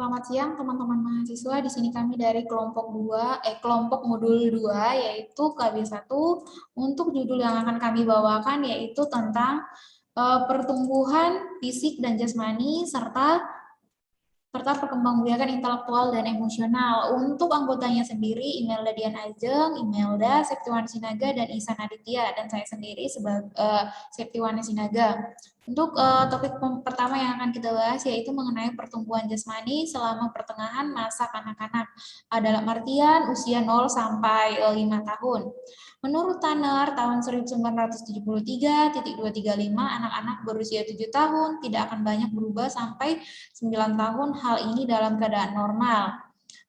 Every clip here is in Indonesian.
Selamat siang teman-teman mahasiswa. Di sini kami dari kelompok modul 2 yaitu KB1. Untuk judul yang akan kami bawakan yaitu tentang pertumbuhan fisik dan jasmani serta perkembangbiakan intelektual dan emosional. Untuk anggotanya sendiri, Imelda Dian Ajeng, Imelda, Septiwan Sinaga, dan Ihsan Aditya, dan saya sendiri sebagai Septiwan Sinaga. Untuk topik pertama yang akan kita bahas yaitu mengenai pertumbuhan jasmani selama pertengahan masa kanak-kanak. Dalam artian usia 0 sampai 5 tahun. Menurut Tanner, tahun 1973.235, anak-anak berusia 7 tahun tidak akan banyak berubah sampai 9 tahun, hal ini dalam keadaan normal.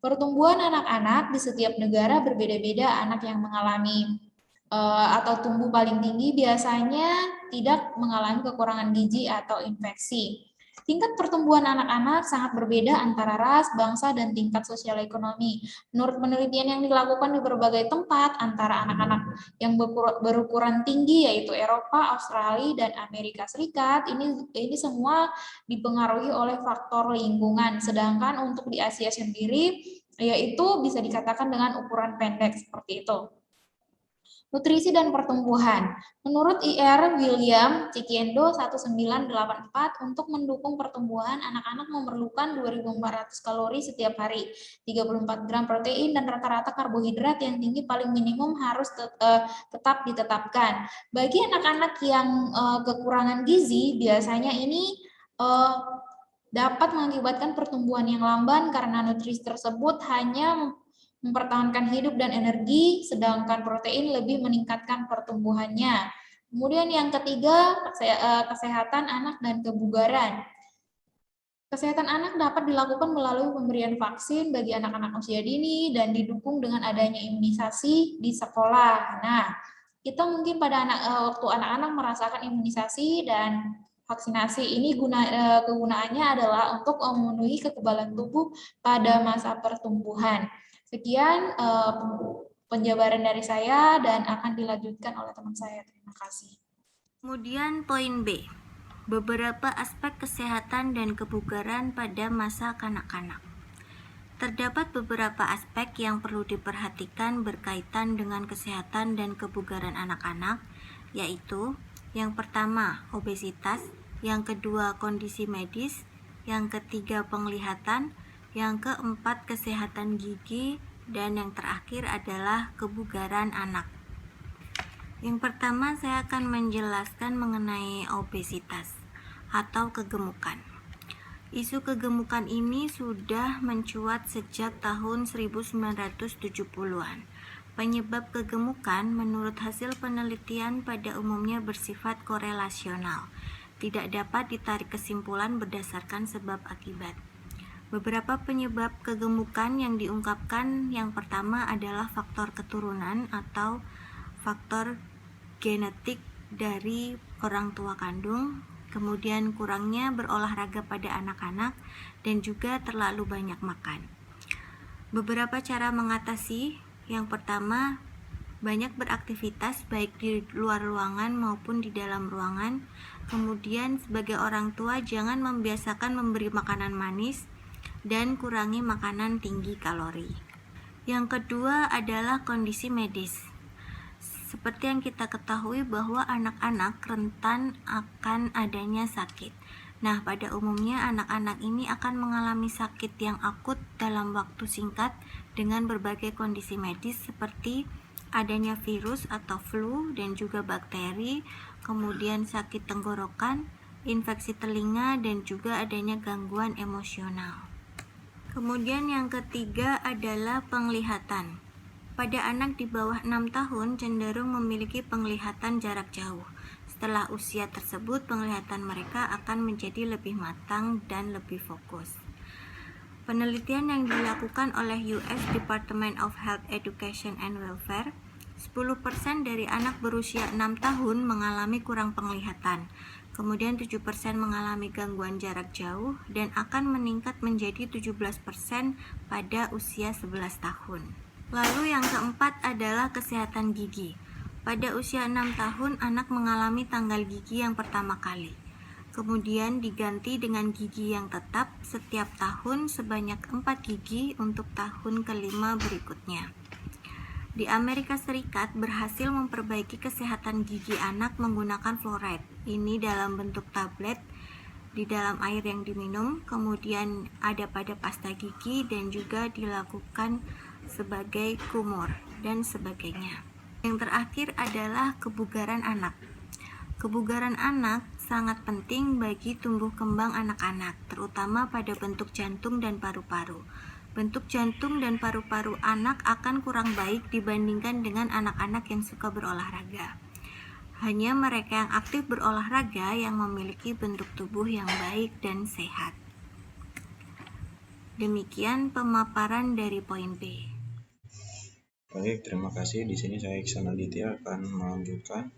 Pertumbuhan anak-anak di setiap negara berbeda-beda. Anak yang mengalami atau tumbuh paling tinggi biasanya tidak mengalami kekurangan gizi atau infeksi. Tingkat pertumbuhan anak-anak sangat berbeda antara ras, bangsa, dan tingkat sosial ekonomi. Menurut penelitian yang dilakukan di berbagai tempat, antara anak-anak yang berukuran tinggi yaitu Eropa, Australia, dan Amerika Serikat, ini semua dipengaruhi oleh faktor lingkungan. Sedangkan untuk di Asia sendiri, yaitu bisa dikatakan dengan ukuran pendek seperti itu. Nutrisi dan pertumbuhan. Menurut Ir William Cikiendo 1984, untuk mendukung pertumbuhan, anak-anak memerlukan 2.400 kalori setiap hari, 34 gram protein, dan rata-rata karbohidrat yang tinggi paling minimum harus tetap ditetapkan. Bagi anak-anak yang kekurangan gizi, biasanya ini dapat mengakibatkan pertumbuhan yang lamban karena nutrisi tersebut hanya mempertahankan hidup dan energi, sedangkan protein lebih meningkatkan pertumbuhannya. Kemudian yang ketiga, kesehatan anak dan kebugaran. Kesehatan anak dapat dilakukan melalui pemberian vaksin bagi anak-anak usia dini dan didukung dengan adanya imunisasi di sekolah. Nah, kita mungkin pada waktu anak-anak merasakan imunisasi dan vaksinasi ini kegunaannya adalah untuk memenuhi kekebalan tubuh pada masa pertumbuhan. Sekian penjabaran dari saya dan akan dilanjutkan oleh teman saya. Terima kasih. Kemudian poin B, beberapa aspek kesehatan dan kebugaran pada masa kanak-kanak. Terdapat beberapa aspek yang perlu diperhatikan berkaitan dengan kesehatan dan kebugaran anak-anak, yaitu yang pertama, obesitas, yang kedua, kondisi medis, yang ketiga, penglihatan, yang keempat, kesehatan gigi, dan yang terakhir adalah kebugaran anak. Yang pertama, saya akan menjelaskan mengenai obesitas atau kegemukan. Isu kegemukan ini sudah mencuat sejak tahun 1970-an. Penyebab kegemukan menurut hasil penelitian pada umumnya bersifat korelasional, tidak dapat ditarik kesimpulan berdasarkan sebab akibat. Beberapa penyebab kegemukan yang diungkapkan, yang pertama adalah faktor keturunan atau faktor genetik dari orang tua kandung, kemudian kurangnya berolahraga pada anak-anak, dan juga terlalu banyak makan. Beberapa cara mengatasi, yang pertama, banyak beraktivitas baik di luar ruangan maupun di dalam ruangan. Kemudian sebagai orang tua jangan membiasakan memberi makanan manis dan kurangi makanan tinggi kalori. Yang kedua adalah kondisi medis. Seperti yang kita ketahui bahwa anak-anak rentan akan adanya sakit. Nah, pada umumnya anak-anak ini akan mengalami sakit yang akut dalam waktu singkat dengan berbagai kondisi medis seperti adanya virus atau flu dan juga bakteri, kemudian sakit tenggorokan, infeksi telinga, dan juga adanya gangguan emosional. Kemudian yang ketiga adalah penglihatan. Pada anak di bawah 6 tahun cenderung memiliki penglihatan jarak jauh. Setelah usia tersebut, penglihatan mereka akan menjadi lebih matang dan lebih fokus. Penelitian yang dilakukan oleh US Department of Health Education and Welfare, 10% dari anak berusia 6 tahun mengalami kurang penglihatan. Kemudian 7% mengalami gangguan jarak jauh dan akan meningkat menjadi 17% pada usia 11 tahun. Lalu yang keempat adalah kesehatan gigi. Pada usia 6 tahun, anak mengalami tanggal gigi yang pertama kali. kemudian diganti dengan gigi yang tetap setiap tahun sebanyak 4 gigi untuk tahun kelima berikutnya. Di Amerika Serikat berhasil memperbaiki kesehatan gigi anak menggunakan fluoride. Ini dalam bentuk tablet di dalam air yang diminum, kemudian ada pada pasta gigi dan juga dilakukan sebagai kumur dan sebagainya. Yang terakhir adalah kebugaran anak. Kebugaran anak sangat penting bagi tumbuh kembang anak-anak, terutama pada bentuk jantung dan paru-paru. Bentuk jantung dan paru-paru anak akan kurang baik dibandingkan dengan anak-anak yang suka berolahraga. Hanya mereka yang aktif berolahraga yang memiliki bentuk tubuh yang baik dan sehat. Demikian pemaparan dari poin B. Baik, terima kasih. Di sini saya Iksan Aditya akan melanjutkan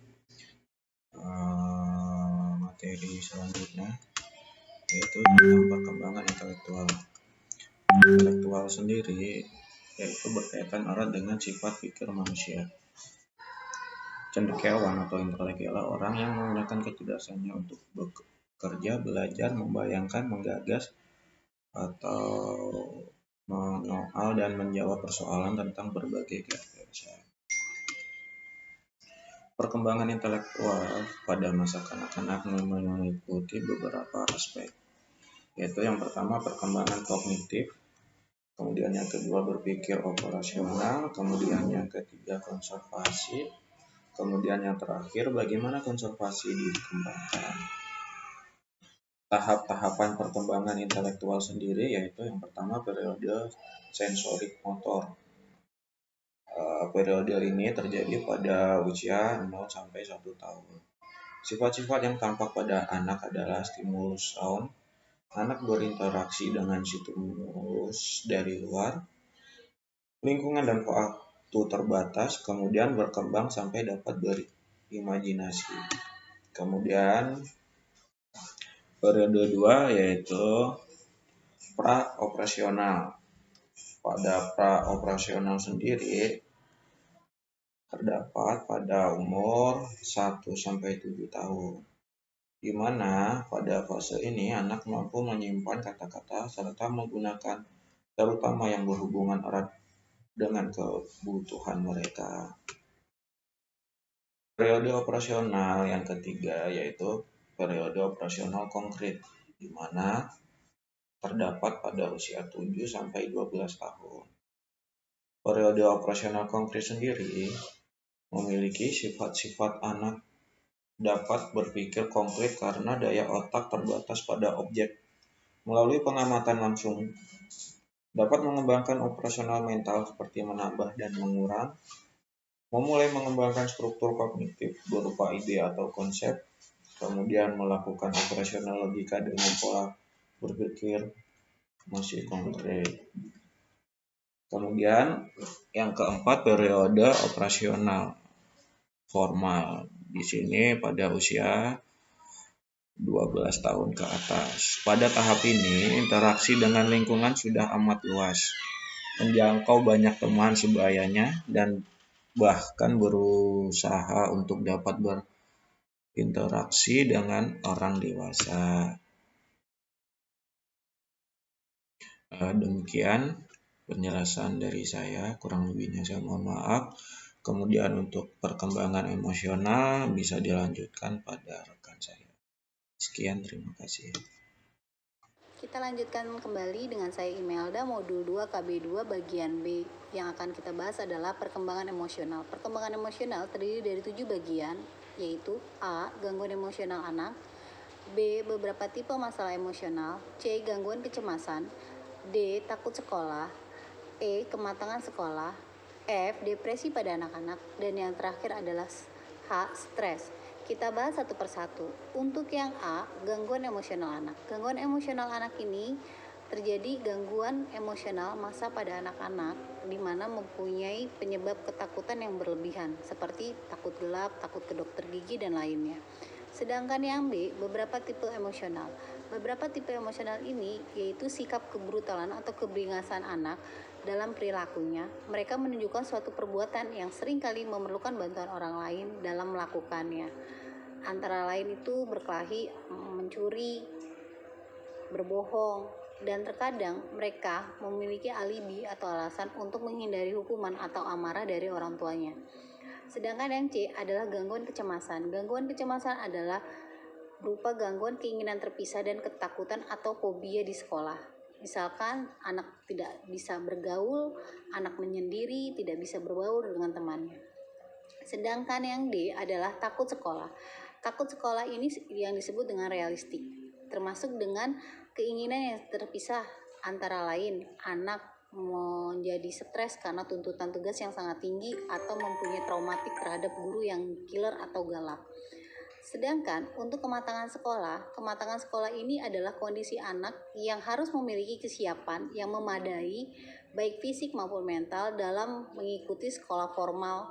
materi selanjutnya, yaitu tentang perkembangan intelektual. Intelektual sendiri yaitu berkaitan erat dengan sifat pikir manusia. Cendekiawan atau intelek ialah orang yang menggunakan kecerdasannya untuk bekerja, belajar, membayangkan, menggagas, atau menyoal dan menjawab persoalan tentang berbagai gagasan. Perkembangan intelektual pada masa kanak-kanak meliputi beberapa aspek, yaitu yang pertama perkembangan kognitif, kemudian yang kedua berpikir operasional, kemudian yang ketiga konservasi, kemudian yang terakhir bagaimana konservasi dikembangkan. Tahap-tahapan perkembangan intelektual sendiri yaitu yang pertama periode sensorik motor. Periode ini terjadi pada usia 0 sampai 1 tahun. Sifat-sifat yang tampak pada anak adalah stimulus sound. Anak berinteraksi dengan stimulus dari luar, lingkungan dan waktu terbatas, kemudian berkembang sampai dapat berimajinasi. Kemudian periode 2 yaitu pra-operasional. Pada pra-operasional sendiri terdapat pada umur 1 sampai 7 tahun, di mana pada fase ini anak mampu menyimpan kata-kata serta menggunakan terutama yang berhubungan erat dengan kebutuhan mereka. Periode operasional yang ketiga yaitu periode operasional konkret, di mana terdapat pada usia 7 sampai 12 tahun. Periode operasional konkret sendiri memiliki sifat-sifat anak dapat berpikir konkret karena daya otak terbatas pada objek. Melalui pengamatan langsung, dapat mengembangkan operasional mental seperti menambah dan mengurang, memulai mengembangkan struktur kognitif berupa ide atau konsep, kemudian melakukan operasional logika dengan pola berpikir masih konkret. Kemudian yang keempat periode operasional formal. Di sini pada usia 12 tahun ke atas. Pada tahap ini interaksi dengan lingkungan sudah amat luas, menjangkau banyak teman sebayanya dan bahkan berusaha untuk dapat berinteraksi dengan orang dewasa. Demikian penjelasan dari saya, kurang lebihnya saya mohon maaf. Kemudian untuk perkembangan emosional bisa dilanjutkan pada rekan saya. Sekian, terima kasih. Kita lanjutkan kembali dengan saya Imelda, modul 2 KB2 bagian B. Yang akan kita bahas adalah perkembangan emosional. Perkembangan emosional terdiri dari 7 bagian, yaitu A. Gangguan emosional anak, B. Beberapa tipe masalah emosional, C. Gangguan kecemasan, D. Takut sekolah, E. Kematangan sekolah, F. Depresi pada anak-anak, dan yang terakhir adalah H. Stres. Kita bahas satu persatu. Untuk yang A, gangguan emosional anak. Gangguan emosional anak ini terjadi gangguan emosional masa pada anak-anak di mana mempunyai penyebab ketakutan yang berlebihan seperti takut gelap, takut ke dokter gigi dan lainnya. Sedangkan yang B, beberapa tipe emosional. Beberapa tipe emosional ini yaitu sikap kebrutalan atau kebingasan anak dalam perilakunya. Mereka menunjukkan suatu perbuatan yang seringkali memerlukan bantuan orang lain dalam melakukannya. Antara lain itu berkelahi, mencuri, berbohong, dan terkadang mereka memiliki alibi atau alasan untuk menghindari hukuman atau amarah dari orang tuanya. Sedangkan yang C adalah gangguan kecemasan. Gangguan kecemasan adalah berupa gangguan keinginan terpisah dan ketakutan atau fobia di sekolah. Misalkan anak tidak bisa bergaul, anak menyendiri, tidak bisa berbaur dengan temannya. Sedangkan yang D adalah takut sekolah. Takut sekolah ini yang disebut dengan realistik, termasuk dengan keinginan yang terpisah, antara lain anak menjadi stres karena tuntutan tugas yang sangat tinggi atau mempunyai traumatik terhadap guru yang killer atau galak. Sedangkan untuk kematangan sekolah ini adalah kondisi anak yang harus memiliki kesiapan yang memadai baik fisik maupun mental dalam mengikuti sekolah formal.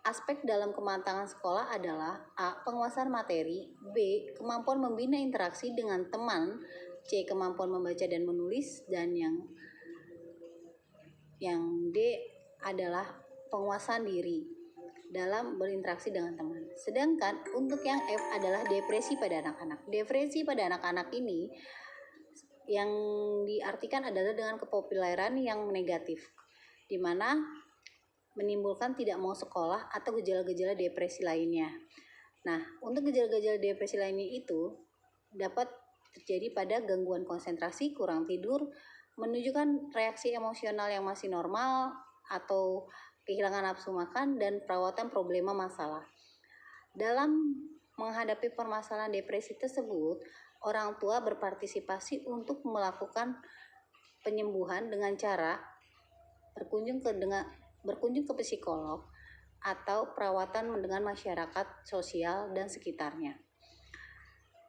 Aspek dalam kematangan sekolah adalah A. Penguasaan materi, B. Kemampuan membina interaksi dengan teman, C. Kemampuan membaca dan menulis, dan yang D adalah penguasaan diri dalam berinteraksi dengan teman. Sedangkan untuk yang F adalah depresi pada anak-anak. Depresi pada anak-anak ini yang diartikan adalah dengan kepopuleran yang negatif, di mana menimbulkan tidak mau sekolah atau gejala-gejala depresi lainnya. Nah, untuk gejala-gejala depresi lainnya itu dapat terjadi pada gangguan konsentrasi, kurang tidur, menunjukkan reaksi emosional yang masih normal, atau kehilangan nafsu makan, dan perawatan problema masalah. Dalam menghadapi permasalahan depresi tersebut, orang tua berpartisipasi untuk melakukan penyembuhan dengan cara berkunjung ke psikolog atau perawatan dengan masyarakat sosial dan sekitarnya.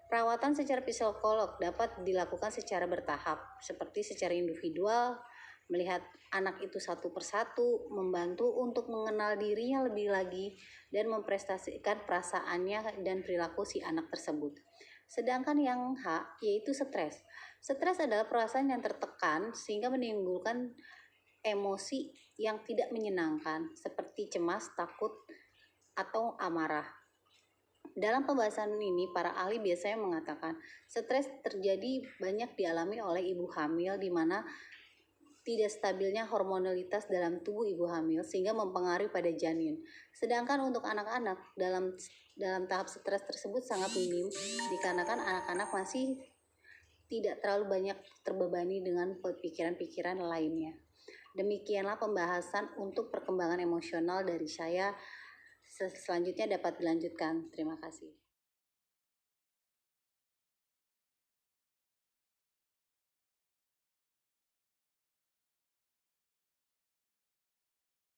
Perawatan secara psikolog dapat dilakukan secara bertahap, seperti secara individual, melihat anak itu satu persatu, membantu untuk mengenal dirinya lebih lagi, dan mempresentasikan perasaannya dan perilaku si anak tersebut. Sedangkan yang H yaitu stres. Stres adalah perasaan yang tertekan sehingga menimbulkan emosi yang tidak menyenangkan seperti cemas, takut, atau amarah. Dalam pembahasan ini, para ahli biasanya mengatakan stres terjadi banyak dialami oleh ibu hamil, di mana tidak stabilnya hormonalitas dalam tubuh ibu hamil sehingga mempengaruhi pada janin. Sedangkan untuk anak-anak dalam tahap stres tersebut sangat minim, dikarenakan anak-anak masih tidak terlalu banyak terbebani dengan pikiran-pikiran lainnya. Demikianlah pembahasan untuk perkembangan emosional dari saya. Selanjutnya dapat dilanjutkan. Terima kasih.